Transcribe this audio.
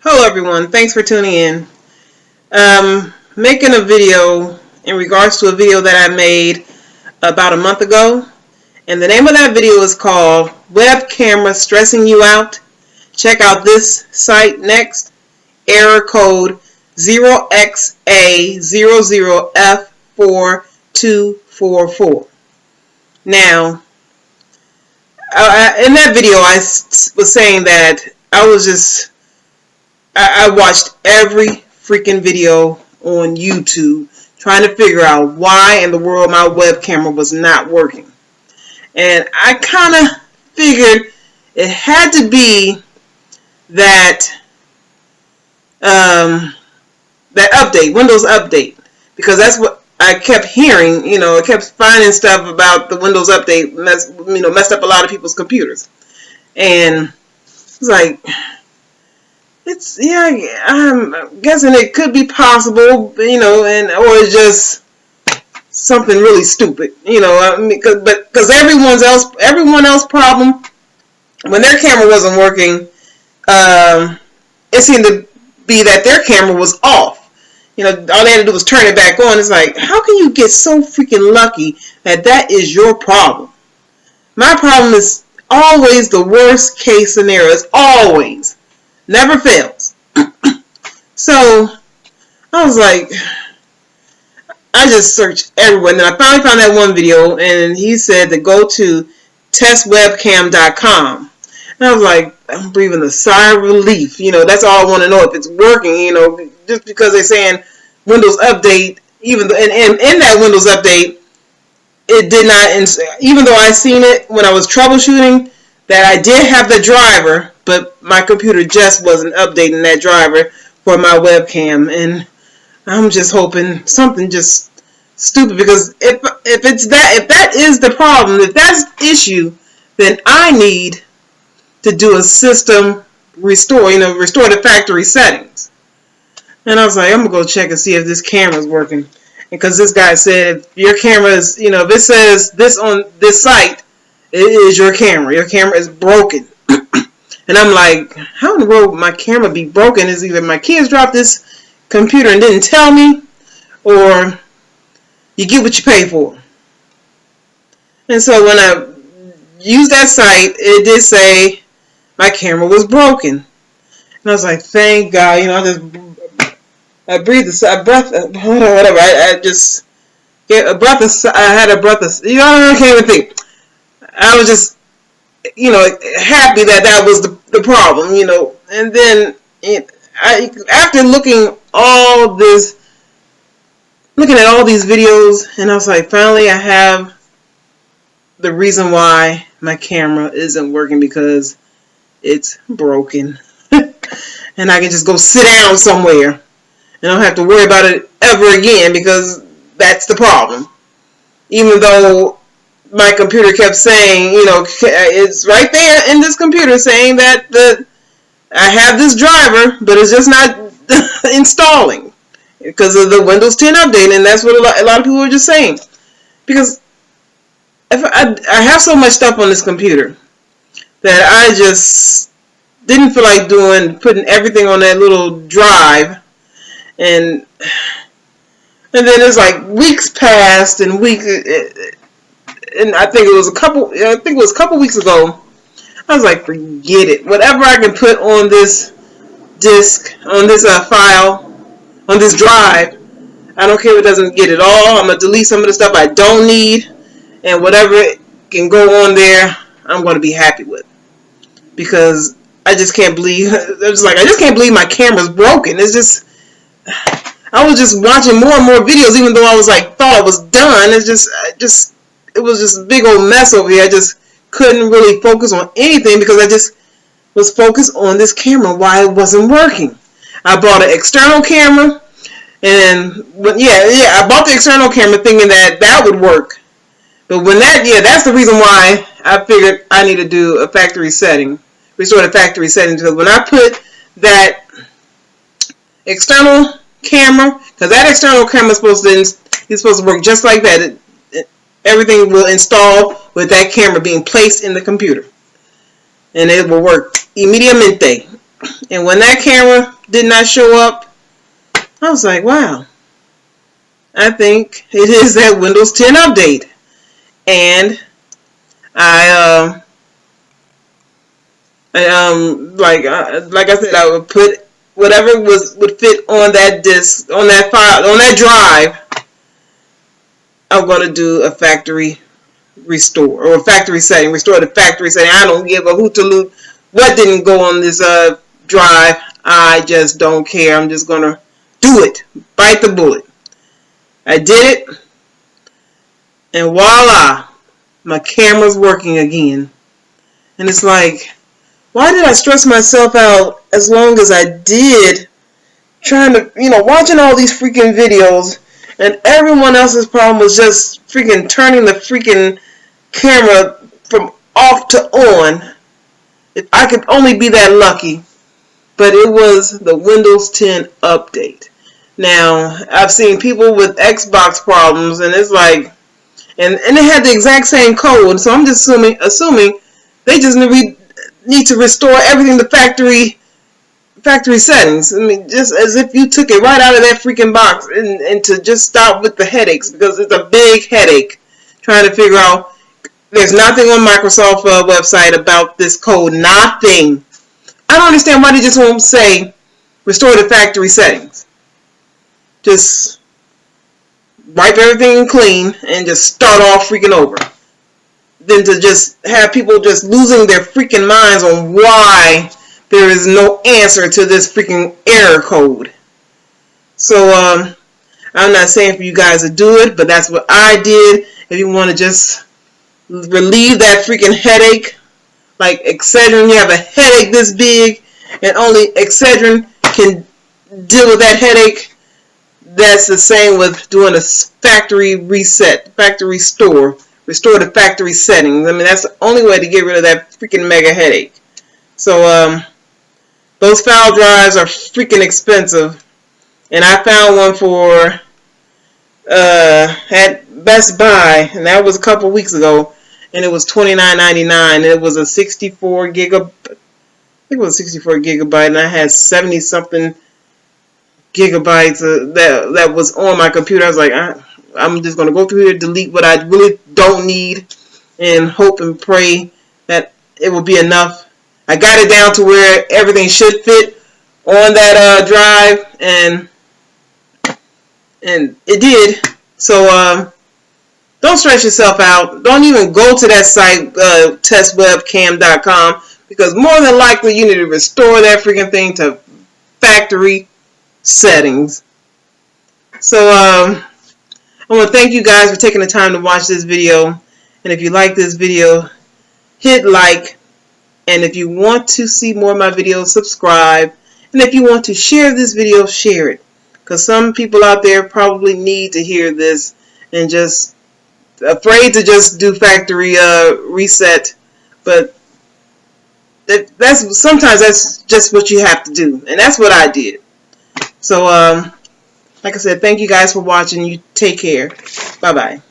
Hello everyone, thanks for tuning in. Making a video in regards to a video that I made about a month ago, and the name of that video is called Web Camera Stressing You Out. Check out this site next. Error code 0xA00F4244. Now, in that video I was saying that I watched every freaking video on YouTube trying to figure out why in the world my web camera was not working. And I kind of figured it had to be that that update, Windows update, because that's what I kept hearing. I kept finding stuff about the Windows update messed up a lot of people's computers. And it's like, I'm guessing it could be possible, or it's just something really stupid, because everyone else problem when their camera wasn't working, it seemed to be that their camera was off. All they had to do was turn it back on. It's like, how can you get so freaking lucky that is your problem? My problem is always the worst case scenario. It's always. Never fails. So I was like, I just searched everywhere, and then I finally found that one video, and he said to go to testwebcam.com. And I was like, I'm breathing a sigh of relief. That's all I want to know, if it's working. Just because they're saying Windows update, even in that Windows update, it did not. Even though I seen it when I was troubleshooting, that I did have the driver, but my computer just wasn't updating that driver for my webcam. And I'm just hoping something just stupid, because if that is the problem, if that's the issue, then I need to do a system restore, restore the factory settings. And I was like, I'm gonna go check and see if this camera's working. Because this guy said, if your camera is, if it says this on this site, it is your camera. Your camera is broken. And I'm like, how in the world would my camera be broken? Is either my kids dropped this computer and didn't tell me, or you get what you pay for. And so when I used that site, it did say my camera was broken. And I was like, thank God. I breathed a breath, whatever. I just get a breath of, I had a breath of, I can't even think. I was just, happy that was the problem, and then after looking at all these videos, and I was like, finally I have the reason why my camera isn't working, because it's broken. And I can just go sit down somewhere and I don't have to worry about it ever again, because that's the problem. Even though my computer kept saying, it's right there in this computer saying that I have this driver, but it's just not installing because of the Windows 10 update. And that's what a lot of people are just saying. Because if I have so much stuff on this computer that I just didn't feel like putting everything on that little drive. And then it's like weeks passed and and I think it was a couple weeks ago, I was like, forget it. Whatever I can put on this disk, on this file, on this drive, I don't care if it doesn't get it all. I'm going to delete some of the stuff I don't need, and whatever can go on there, I'm going to be happy with. Because I just can't believe, I just can't believe my camera's broken. It's just, I was just watching more and more videos, even though I was like, thought I was done. It was just a big old mess over here. I just couldn't really focus on anything, because I just was focused on this camera, why it wasn't working. I bought an external camera, and I bought the external camera thinking that would work. But when that's the reason why I figured I need to do a factory setting, restore the factory settings, because when I put that external camera, because that external camera is supposed to work just like that. Everything will install with that camera being placed in the computer. And it will work immediatamente. And when that camera did not show up. I was like, wow. I think it is that Windows 10 update. And like I said, I would put whatever would fit on that disk, on that file, on that drive. I'm going to do a factory restore or a factory setting, restore the factory setting. I don't give a hoot what didn't go on this drive. I just don't care. I'm just going to do it. Bite the bullet. I did it. And voila, my camera's working again. And it's like, why did I stress myself out as long as I did, trying to, watching all these freaking videos, and everyone else's problem was just freaking turning the freaking camera from off to on. If I could only be that lucky. But it was the Windows 10 update. Now, I've seen people with Xbox problems, and it's like, and it had the exact same code, so I'm just assuming they just need to restore everything to factory settings. I mean, just as if you took it right out of that freaking box, and to just stop with the headaches, because it's a big headache trying to figure out. There's nothing on Microsoft website about this code. Nothing. I don't understand why they just won't say restore the factory settings. Just wipe everything clean and just start off freaking over. Than to just have people just losing their freaking minds on why there is no answer to this freaking error code. So, I'm not saying for you guys to do it, but that's what I did. If you want to just relieve that freaking headache, like Excedrin, you have a headache this big, and only Excedrin can deal with that headache. That's the same with doing a factory reset, factory restore the factory settings. I mean, that's the only way to get rid of that freaking mega headache. So, those file drives are freaking expensive, and I found one for at Best Buy, and that was a couple weeks ago, and it was $29.99. It was a 64 gigabyte. I think it was 64 gigabyte, and I had 70 something gigabytes that was on my computer. I was like, I'm just going to go through here, delete what I really don't need, and hope and pray that it will be enough. I got it down to where everything should fit on that drive, and it did. So don't stress yourself out. Don't even go to that site, testwebcam.com, because more than likely you need to restore that freaking thing to factory settings. So I want to thank you guys for taking the time to watch this video. And if you like this video, hit like. And if you want to see more of my videos, subscribe. And if you want to share this video, share it. Because some people out there probably need to hear this and just afraid to just do factory reset. But sometimes that's just what you have to do. And that's what I did. So, like I said, thank you guys for watching. You take care. Bye-bye.